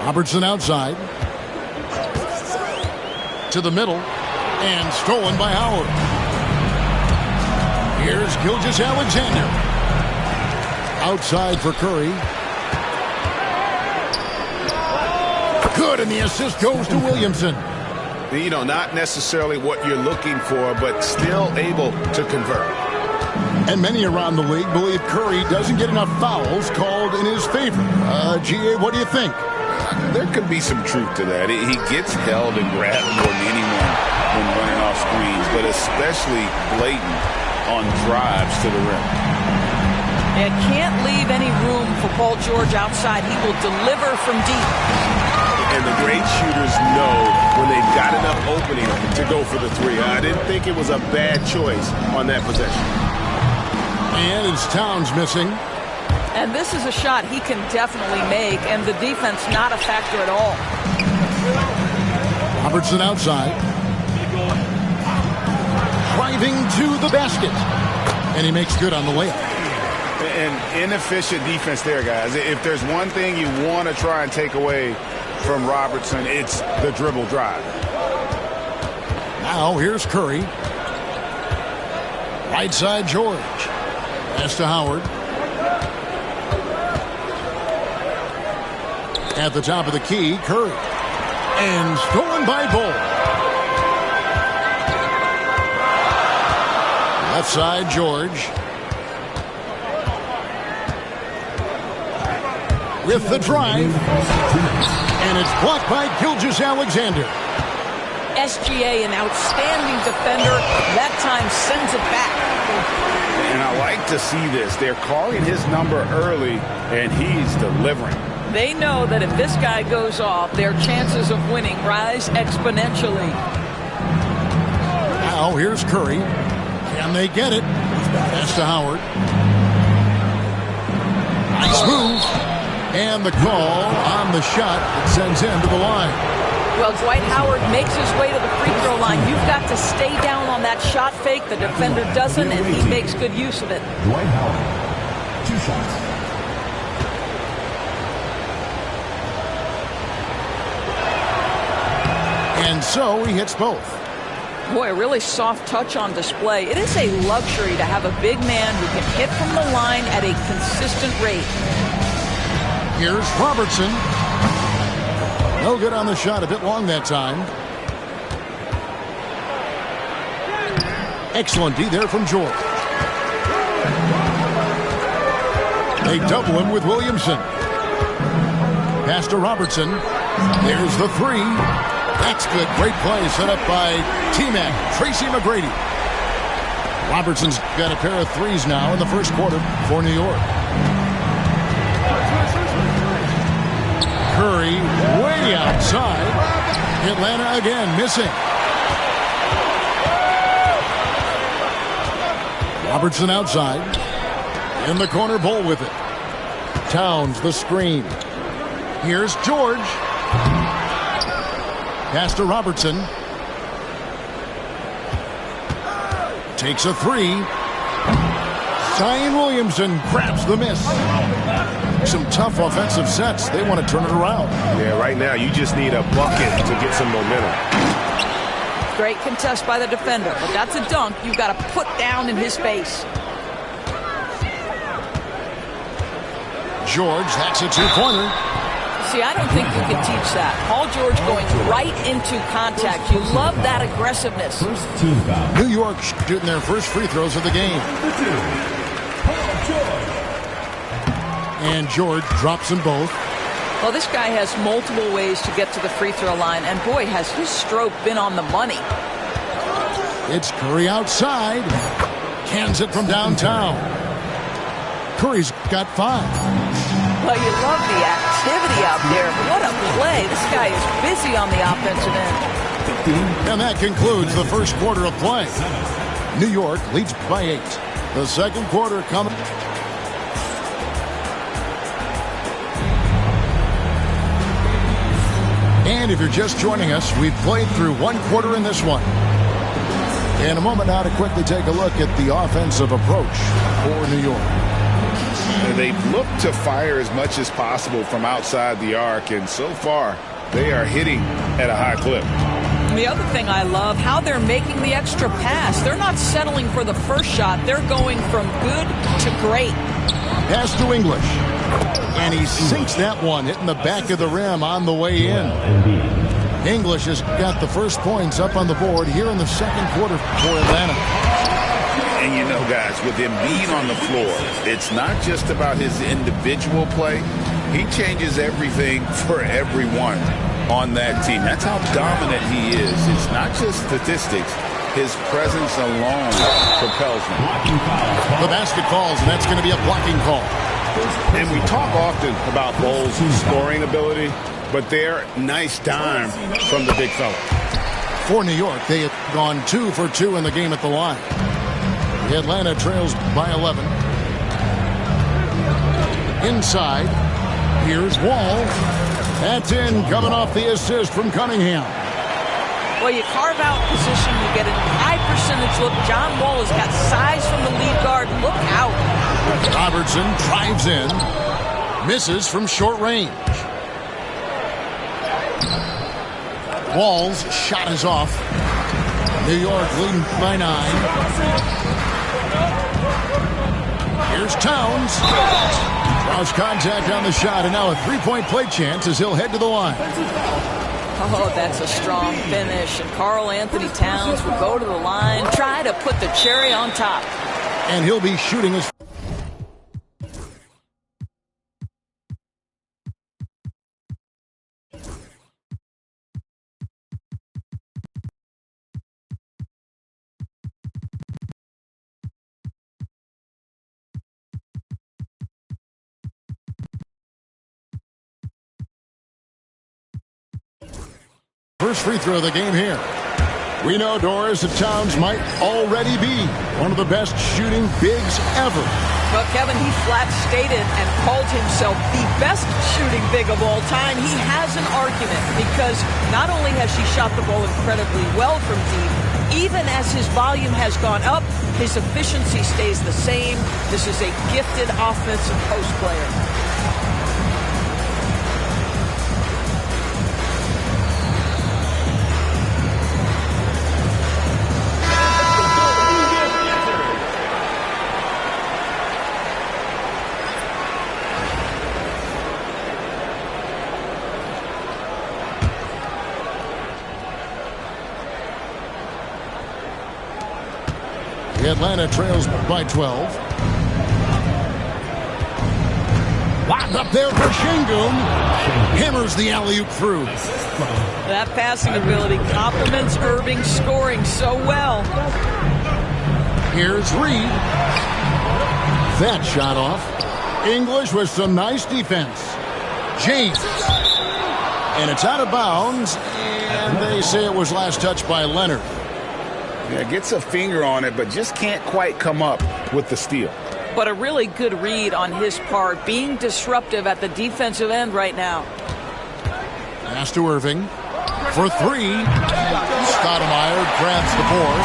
Robertson outside. To the middle. And stolen by Howard. Here's Gilgeous-Alexander. Outside for Curry. Good, and the assist goes to Williamson. You know, not necessarily what you're looking for, but still able to convert. And many around the league believe Curry doesn't get enough fouls called in his favor. G.A., what do you think? There could be some truth to that. He gets held and grabbed more than anyone when running off screens, but especially blatant on drives to the rim. Yeah, can't leave any room for Paul George outside. He will deliver from deep. And the great shooters know when they've got enough opening to go for the three. I didn't think it was a bad choice on that possession. And it's Towns missing. And this is a shot he can definitely make, and the defense not a factor at all. Robertson outside. Driving to the basket. And he makes good on the layup. An inefficient defense there, guys. If there's one thing you want to try and take away from Robertson, it's the dribble drive. Now here's Curry. Right side George. Pass to Howard. At the top of the key, Curry. And stolen by Bull. Left side, George. With the drive. And it's blocked by Gilgeous-Alexander. SGA, an outstanding defender. That time sends it back. And I like to see this. They're calling his number early, and he's delivering. They know that if this guy goes off, their chances of winning rise exponentially. Now here's Curry. Can they get it? Pass to Howard. Nice move. And the call on the shot that sends him to the line. Well, Dwight Howard makes his way to the free throw line. You've got to stay down on that shot fake. The defender doesn't, and he makes good use of it. Dwight Howard, 2 shots. And so he hits both. Boy, a really soft touch on display. It is a luxury to have a big man who can hit from the line at a consistent rate. Here's Robertson. No good on the shot. A bit long that time. Excellent D there from George. They double him with Williamson. Pass to Robertson. There's the three. That's good. Great play set up by T-Mac, Tracy McGrady. Robertson's got a pair of threes now in the first quarter for New York. Curry way outside. Atlanta again missing. Robertson outside. In the corner, Bull with it. Towns the screen. Here's George. Pass to Robertson. Takes a three. Zion Williamson grabs the miss. Some tough offensive sets. They want to turn it around. Yeah, right now you just need a bucket to get some momentum. Great contest by the defender, but that's a dunk you've got to put down in his face. George, that's a two-pointer. See, I don't think you can teach that. Paul George going right into contact. You love that aggressiveness. First team foul. New York shooting their first free throws of the game. And George drops them both. Well, this guy has multiple ways to get to the free throw line, and boy, has his stroke been on the money. It's Curry outside. Cans it from downtown. Curry's got 5. Well, you love the activity out there. What a play. This guy is busy on the offensive end. And that concludes the first quarter of play. New York leads by 8. The second quarter coming. And if you're just joining us, we've played through one quarter in this one. In a moment now to quickly take a look at the offensive approach for New York. They've looked to fire as much as possible from outside the arc, and so far they are hitting at a high clip. The other thing I love, how they're making the extra pass. They're not settling for the first shot. They're going from good to great. Pass to English. And he sinks that one, hitting the back of the rim on the way in. English has got the first points up on the board here in the second quarter for Atlanta. And you know, guys, with Embiid on the floor, it's not just about his individual play. He changes everything for everyone on that team. That's how dominant he is. It's not just statistics. His presence alone propels him. The basket falls, and that's going to be a blocking call. And we talk often about Bull's scoring ability, but they're nice dime from the big fella. For New York, they have gone 2 for 2 in the game at the line. Atlanta trails by 11. Inside, here's Wall. That's in, coming off the assist from Cunningham. Well, you carve out position, you get a high percentage look. John Wall has got size from the lead guard. Look out. Robertson drives in, misses from short range. Wall's shot is off. New York leading by 9. Here's Towns. Draws contact on the shot, and now a three-point play chance as he'll head to the line. Oh, that's a strong finish. And Karl Anthony Towns will go to the line, try to put the cherry on top. And he'll be shooting his... First free throw of the game here. We know, Doris, that Towns might already be one of the best shooting bigs ever. Well, Kevin, he flat stated and called himself the best shooting big of all time. He has an argument because not only has he shot the ball incredibly well from deep, even as his volume has gone up, his efficiency stays the same. This is a gifted offensive post player. Atlanta trails by 12. Locked up there for Şengün. Hammers the alley-oop through. That passing ability complements Irving's scoring so well. Here's Reed. That shot off. English with some nice defense. James. And it's out of bounds. And they say it was last touched by Leonard. Yeah, gets a finger on it, but just can't quite come up with the steal. But a really good read on his part, being disruptive at the defensive end right now. Pass to Irving for 3. Stoudemire grabs the board.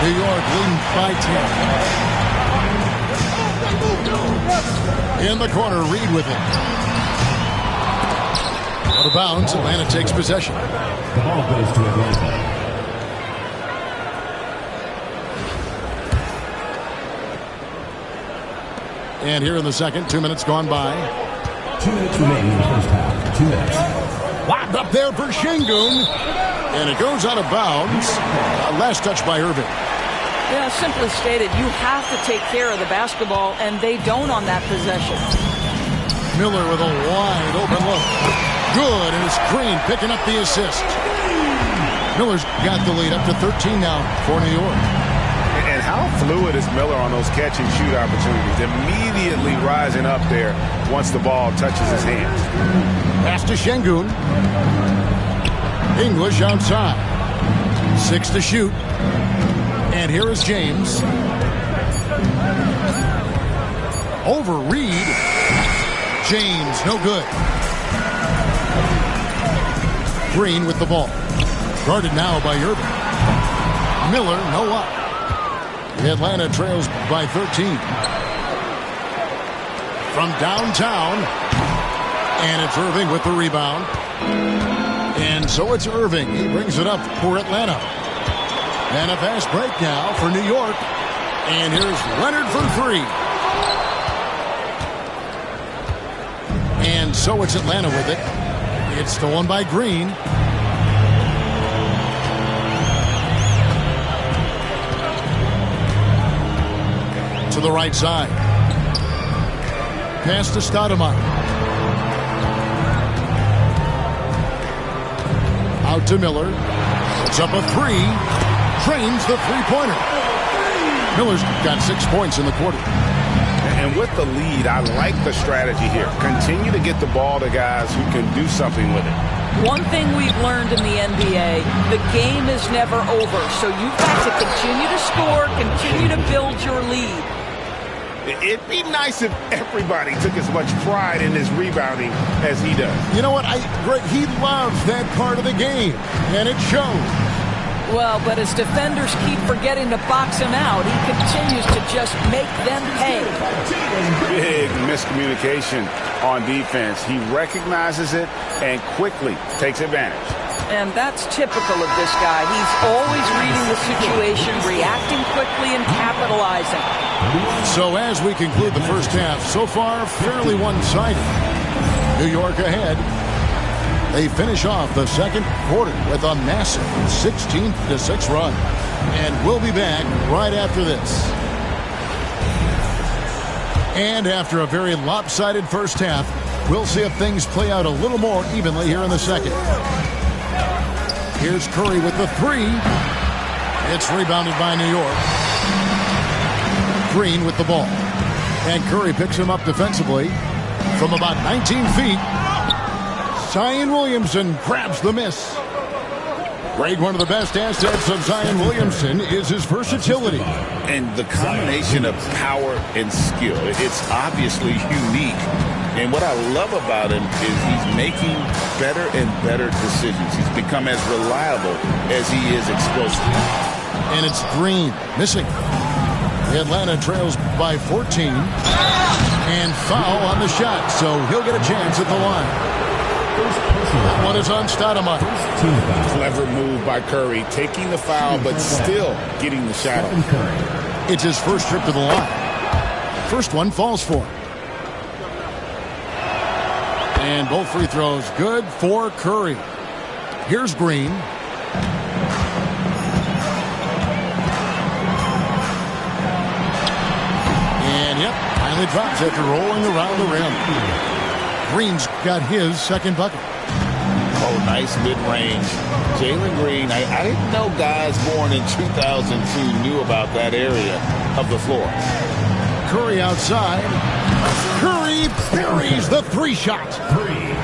New York leading by 10. In the corner, Reed with it. Out of bounds, Atlanta takes possession. The ball goes to Atlanta. And here in the second, 2 minutes gone by. 2 minutes remaining in the first half. 2 minutes. Locked up there for Şengün. And it goes out of bounds. Last touch by Irving. Yeah, simply stated, you have to take care of the basketball, and they don't on that possession. Miller with a wide open look. Good, and it's Green picking up the assist. Miller's got the lead up to 13 now for New York. And how fluid is Miller on those catch-and-shoot opportunities? Immediately rising up there once the ball touches his hands. Pass to Şengün. English outside. 6 to shoot. And here is James. Over Reed. James, no good. Green with the ball. Guarded now by Irving. Miller, no up. Atlanta trails by 13. from downtown. And it's Irving with the rebound. And so it's Irving. He brings it up for Atlanta. And a fast break now for New York. And here's Leonard for three. And so it's Atlanta with it. It's stolen by Green. To the right side. Pass to Stoudemire. Out to Miller. Puts up a three. Drains the three-pointer. Miller's got 6 points in the quarter. And with the lead, I like the strategy here. Continue to get the ball to guys who can do something with it. One thing we've learned in the NBA, the game is never over. So you've got to continue to score, continue to build your lead. It'd be nice if everybody took as much pride in his rebounding as he does. You know what? Greg, he loves that part of the game, and it shows. Well, but as defenders keep forgetting to box him out, he continues to just make them pay. Big miscommunication on defense. He recognizes it and quickly takes advantage. And that's typical of this guy. He's always reading the situation, reacting quickly, and capitalizing. So as we conclude the first half, so far fairly one-sided. New York ahead. They finish off the second quarter with a massive 16-6 run. And we'll be back right after this. And after a very lopsided first half, we'll see if things play out a little more evenly here in the second. Here's Curry with the three. It's rebounded by New York. Green with the ball. And Curry picks him up defensively from about 19 feet. Zion Williamson grabs the miss. Greg, one of the best assets of Zion Williamson is his versatility. And the combination of power and skill, it's obviously unique. And what I love about him is he's making better and better decisions. He's become as reliable as he is explosive. And it's Green missing. Atlanta trails by 14. And foul on the shot, so he'll get a chance at the line. That one is on Stoudemire. Clever move by Curry, taking the foul, but still getting the shot off. It's his first trip to the line. First one falls for him. And both free throws good for Curry. Here's Green. And yep, finally drops after rolling around the rim. Green's got his second bucket. Oh, nice mid-range. Jalen Green, I didn't know guys born in 2002 knew about that area of the floor. Curry outside. Curry buries the three shot.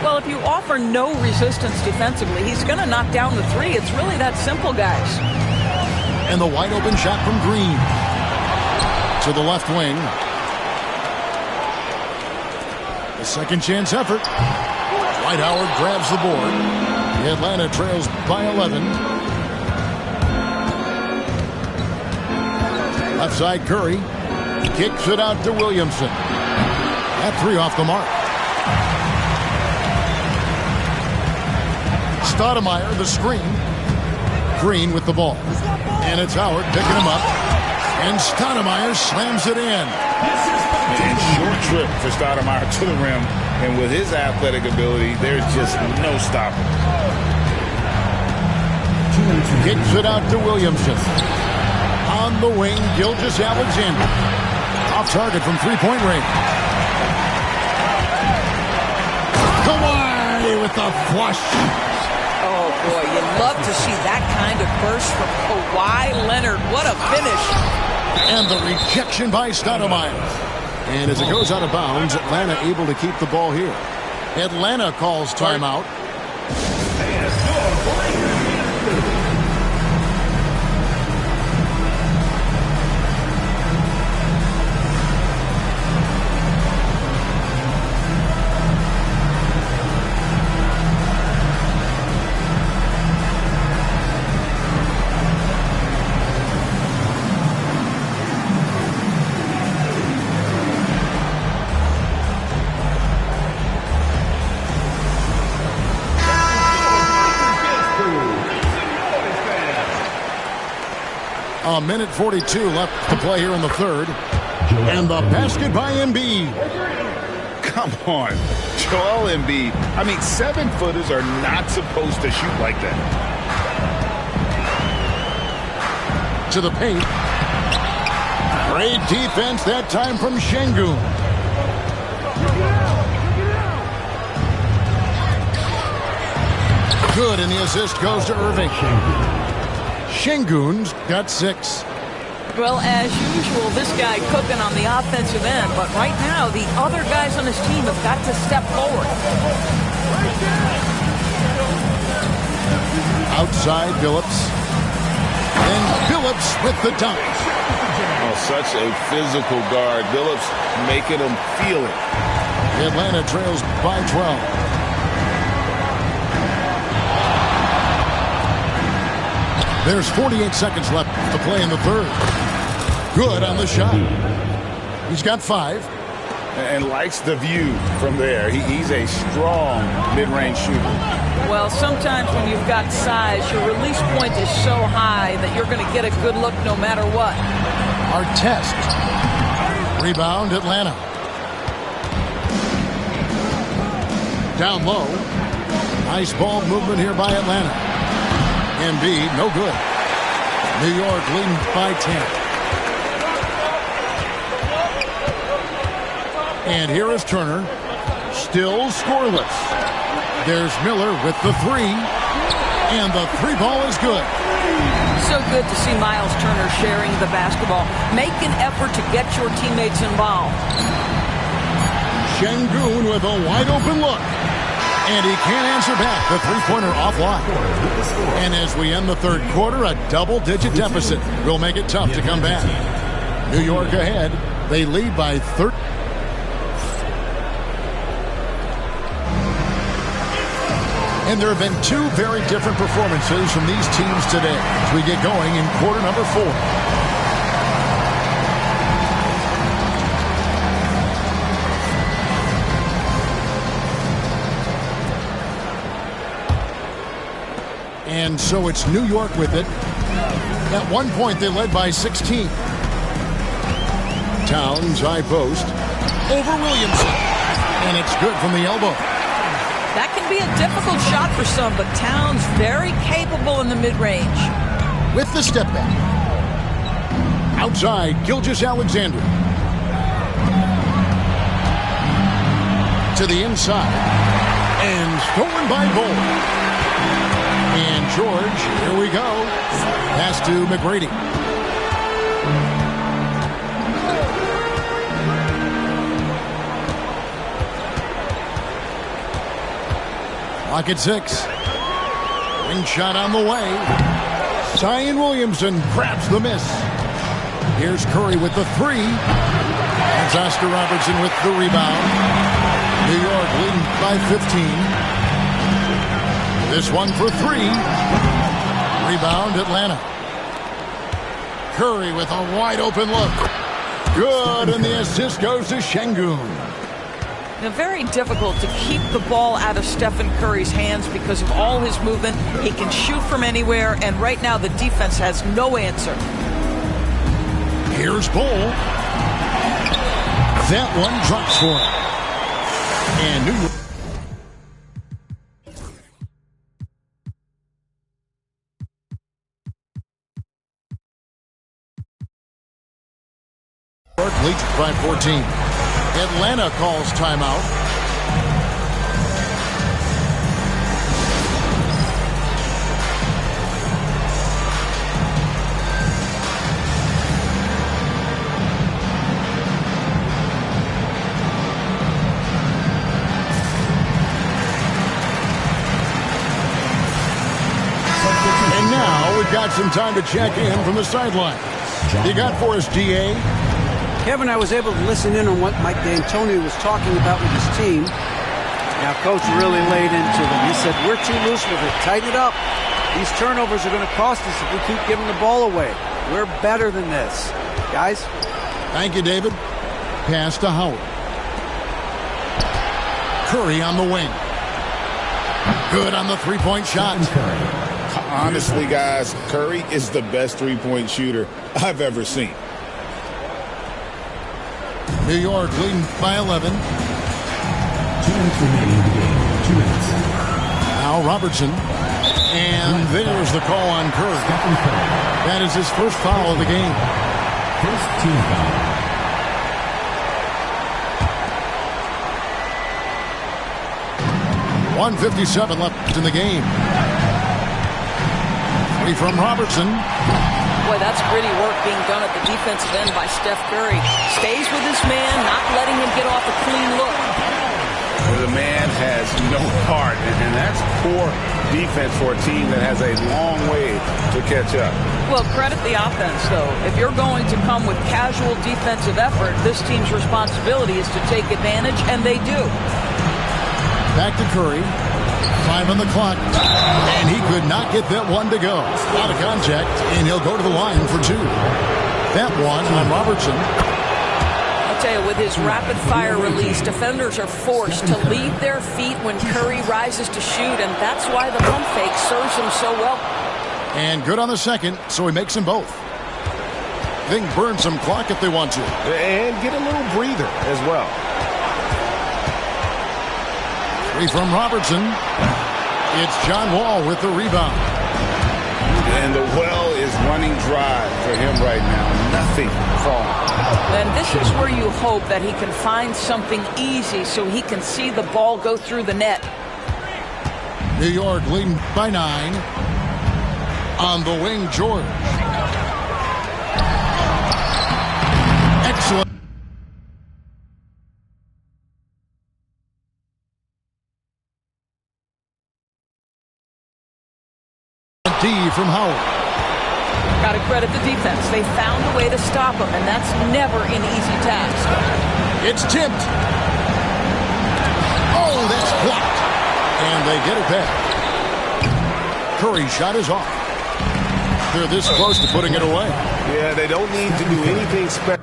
Well, if you offer no resistance defensively, he's going to knock down the three. It's really that simple, guys. And the wide open shot from Green. To the left wing. A second chance effort. Dwight Howard grabs the board. Atlanta trails by 11. Left side Curry. Kicks it out to Williamson. That three off the mark. Stoudemire the screen. Green with the ball. And it's Howard picking him up. And Stoudemire slams it in. And short trip for Stoudemire to the rim. And with his athletic ability, there's just no stopping. Kicks it out to Williamson. On the wing, Gilgeous-Alexander. Off target from three-point range. Kawhi with the flush. Oh, boy, you love to see that kind of burst from Kawhi Leonard. What a finish. And the rejection by Stoudemire. And as it goes out of bounds, Atlanta able to keep the ball here. Atlanta calls timeout. A minute 42 left to play here in the third. And the basket by Embiid. Come on, Joel Embiid. I mean, 7-footers are not supposed to shoot like that. To the paint. Great defense that time from Şengün. Good, and the assist goes to Irving. Şengün's got 6. Well, as usual, this guy cooking on the offensive end, but right now the other guys on his team have got to step forward. Outside Billups. And Billups with the dunk. Oh, such a physical guard. Billups making him feel it. Atlanta trails by 12. There's 48 seconds left to play in the third. Good on the shot. He's got 5. And likes the view from there. He's a strong mid-range shooter. Well, sometimes when you've got size, your release point is so high that you're going to get a good look no matter what. Artest. Rebound, Atlanta. Down low. Nice ball movement here by Atlanta. Embiid, no good. New York leading by 10. And here is Turner. Still scoreless. There's Miller with the 3. And the 3 ball is good. So good to see Miles Turner sharing the basketball. Make an effort to get your teammates involved. Şengün with a wide open look. And he can't answer back. The three-pointer offline. And as we end the third quarter, a double-digit deficit will make it tough to come back. New York ahead. They lead by 13. And there have been 2 very different performances from these teams today as we get going in quarter number 4. And so it's New York with it. At one point, they led by 16. Towns, high post. Over Williamson. And it's good from the elbow. That can be a difficult shot for some, but Towns very capable in the mid-range. With the step back. Outside, Gilgeous-Alexander. To the inside. And stolen by Bull. And George, here we go. Pass to McGrady. Clock at 6. Ring shot on the way. Zion Williamson grabs the miss. Here's Curry with the 3. That's Oscar Robertson with the rebound. New York leading by 15. This one for 3. Rebound, Atlanta. Curry with a wide open look. Good, and the assist goes to Şengün. Now, very difficult to keep the ball out of Stephen Curry's hands because of all his movement. He can shoot from anywhere, and right now the defense has no answer. Here's Bull. That one drops for him. And New York. Leads by 14. Atlanta calls timeout. And now we've got some time to check in from the sideline. You got for us, DA? Kevin, I was able to listen in on what Mike D'Antoni was talking about with his team. Now, Coach really laid into them. He said, we're too loose with it. Tighten it up. These turnovers are going to cost us if we keep giving the ball away. We're better than this. Guys? Thank you, David. Pass to Howard. Curry on the wing. Good on the three-point shot. Honestly, guys, Curry is the best three-point shooter I've ever seen. New York leading by 11. 2 minutes remaining in the game. 2 minutes. Now Robertson. And there's the call on Curry. That is his first foul of the game. First team foul. 1:57 left in the game. Three from Robertson. Boy, that's gritty work being done at the defensive end by Steph Curry. Stays with his man, not letting him get off a clean look. The man has no heart, and that's poor defense for a team that has a long way to catch up. Well, credit the offense, though. If you're going to come with casual defensive effort, this team's responsibility is to take advantage, and they do. Back to Curry. 5 on the clock. And he could not get that one to go. Out of contact, and he'll go to the line for 2. That one on Robertson. I'll tell you, with his rapid-fire release, defenders are forced to leave their feet when Curry rises to shoot, and that's why the pump fake serves him so well. And good on the second, so he makes them both. They can burn some clock if they want to. And get a little breather as well. 3 from Robertson. It's John Wall with the rebound. And the well is running dry for him right now. Nothing falling. And this is where you hope that he can find something easy so he can see the ball go through the net. New York leading by 9. On the wing, George. Excellent. D from Howard. Got to credit the defense. They found a way to stop him, and that's never an easy task. It's tipped. Oh, that's blocked. And they get it back. Curry's shot is off. They're this close to putting it away. Yeah, they don't need to do anything special.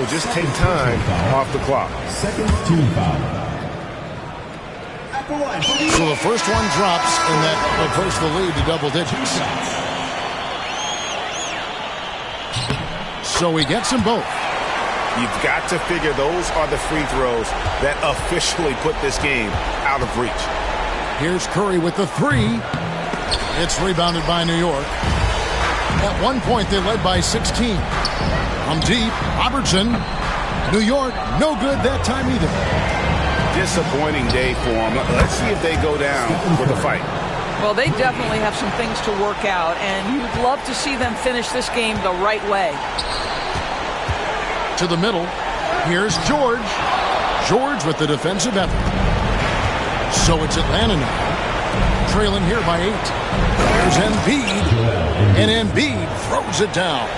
Just take time off the clock. Second team foul. So the first one drops, and that will push the lead to double digits. So he gets them both. You've got to figure those are the free throws that officially put this game out of reach. Here's Curry with the 3. It's rebounded by New York. At one point, they led by 16. From deep, Robertson. New York, no good that time either. Disappointing day for them. Let's see if they go down with a fight. Well, they definitely have some things to work out, and you'd love to see them finish this game the right way. To the middle, here's George. George with the defensive effort. So it's Atlanta now, trailing here by 8. There's Embiid, and Embiid throws it down.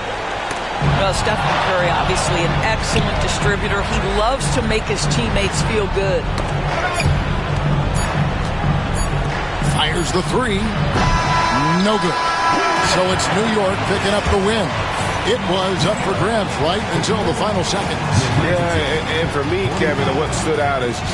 Well, Stephen Curry, obviously an excellent distributor. He loves to make his teammates feel good. Fires the 3. No good. So it's New York picking up the win. It was up for grabs right until the final seconds. Yeah, and for me, Kevin, what stood out is just